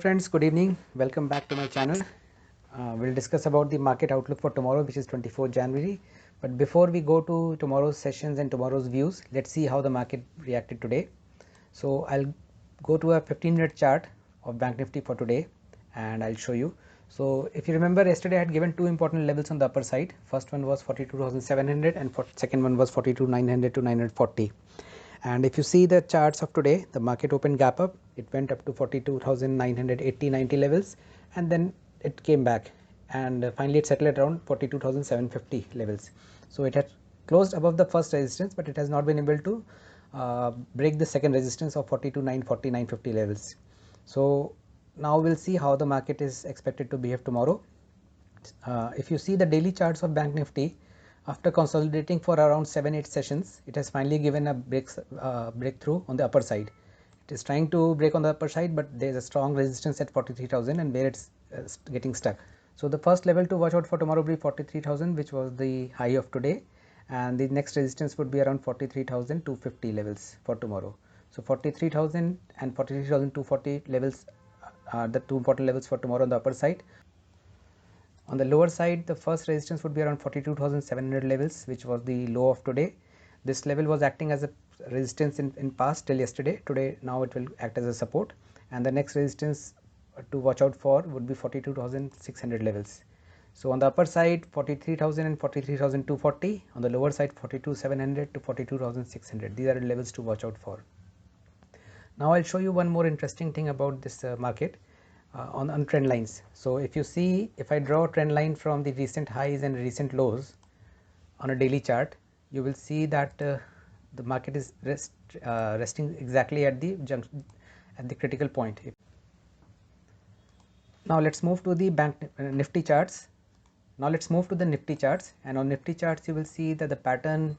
friends, good evening. Welcome back to my channel. We'll discuss about the market outlook for tomorrow, which is 24th January. But before we go to tomorrow's sessions and tomorrow's views, let's see how the market reacted today. So I'll go to a 15-minute chart of Bank Nifty for today and I'll show you. So if you remember, yesterday I had given two important levels on the upper side. First one was 42,700 and second one was 42,900 to 940. And if you see the charts of today, the market opened gap up, it went up to 42,980-90 levels, and then it came back and finally it settled around 42,750 levels. So it had closed above the first resistance, but it has not been able to break the second resistance of 42,940-950 levels. So now we'll see how the market is expected to behave tomorrow. If you see the daily charts of Bank Nifty, after consolidating for around 7-8 sessions, it has finally given a breakthrough on the upper side. It is trying to break on the upper side, but there is a strong resistance at 43,000 and where it's getting stuck. So the first level to watch out for tomorrow will be 43,000, which was the high of today, and the next resistance would be around 43,250 levels for tomorrow. So 43,000 and 43,240 levels are the two important levels for tomorrow on the upper side. On the lower side, the first resistance would be around 42,700 levels, which was the low of today. This level was acting as a resistance in past till yesterday. Today, now it will act as a support. And the next resistance to watch out for would be 42,600 levels. So on the upper side, 43,000 and 43,240. On the lower side, 42,700 to 42,600. These are the levels to watch out for. Now I'll show you one more interesting thing about this market. On trend lines. So if you see, if I draw a trend line from the recent highs and recent lows on a daily chart, you will see that the market is resting exactly at the junction, at the critical point. Now let's move to the Nifty charts. Now let's move to the Nifty charts, and on Nifty charts you will see that the pattern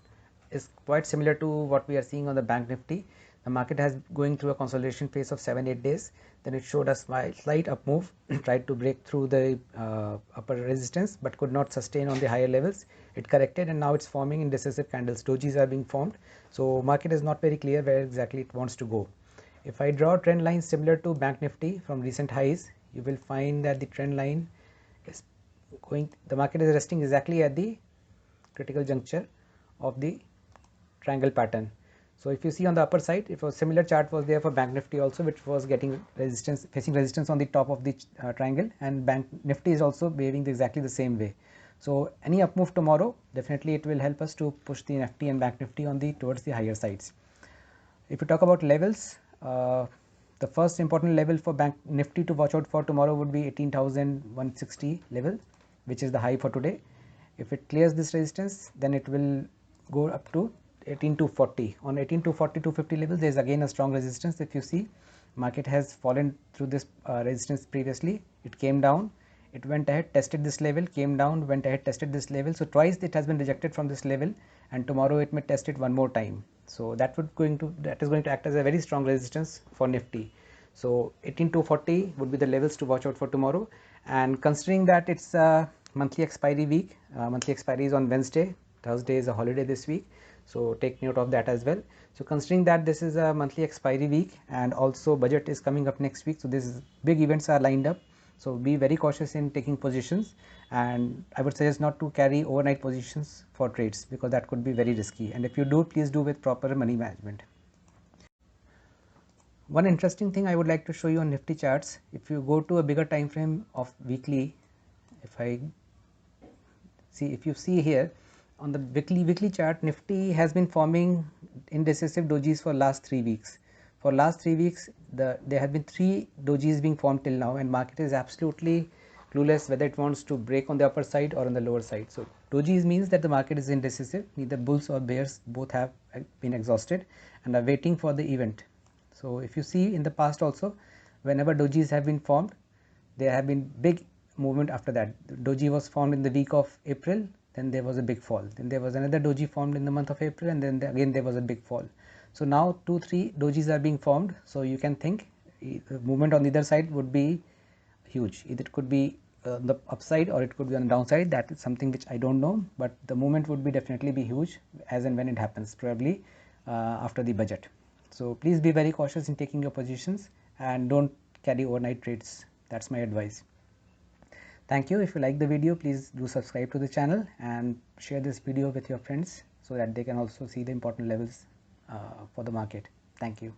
is quite similar to what we are seeing on the Bank Nifty. The market has going through a consolidation phase of 7-8 days. Then it showed a slight up move, tried to break through the upper resistance, but could not sustain on the higher levels. It corrected and now it's forming indecisive candles. Dojis are being formed. So market is not very clear where exactly it wants to go. If I draw a trend line similar to Bank Nifty from recent highs, you will find that the trend line is going, the market is resting exactly at the critical juncture of the triangle pattern. So if you see on the upper side, if a similar chart was there for Bank Nifty also, which was getting resistance, facing resistance on the top of the triangle, and Bank Nifty is also behaving exactly the same way. So any up move tomorrow, definitely it will help us to push the Nifty and Bank Nifty on the towards the higher sides. If you talk about levels, the first important level for Bank Nifty to watch out for tomorrow would be 18,160 level, which is the high for today. If it clears this resistance, then it will go up to 18,240. On 18,240-250 levels, there is again a strong resistance. If you see, market has fallen through this resistance previously. It came down, it went ahead, tested this level, came down, went ahead, tested this level. So twice it has been rejected from this level, and tomorrow it may test it one more time. So that is going to act as a very strong resistance for Nifty. So 18,240 would be the levels to watch out for tomorrow. And considering that it's a monthly expiry week, monthly expiry is on Wednesday, Thursday is a holiday this week. So take note of that as well. So considering that this is a monthly expiry week and also budget is coming up next week, so these big events are lined up. So be very cautious in taking positions, and I would suggest not to carry overnight positions for trades because that could be very risky. And if you do, please do with proper money management. One interesting thing I would like to show you on Nifty charts, if you go to a bigger time frame of weekly, if you see here on the weekly chart, Nifty has been forming indecisive dojis for last 3 weeks. For last 3 weeks, there have been 3 dojis being formed till now, and market is absolutely clueless whether it wants to break on the upper side or on the lower side. So dojis means that the market is indecisive. Neither bulls or bears, both have been exhausted and are waiting for the event. So if you see in the past also, whenever dojis have been formed, there have been big movement after that. The doji was formed in the week of April, then there was a big fall. Then there was another doji formed in the month of April, and then again there was a big fall. So now 2-3 dojis are being formed. So you can think the movement on either side would be huge. Either it could be on the upside or it could be on the downside. That is something which I don't know, but the movement would be definitely be huge as and when it happens, probably after the budget. So please be very cautious in taking your positions and don't carry overnight trades. That's my advice. Thank you. If you like the video, please do subscribe to the channel and share this video with your friends so that they can also see the important levels for the market. Thank you.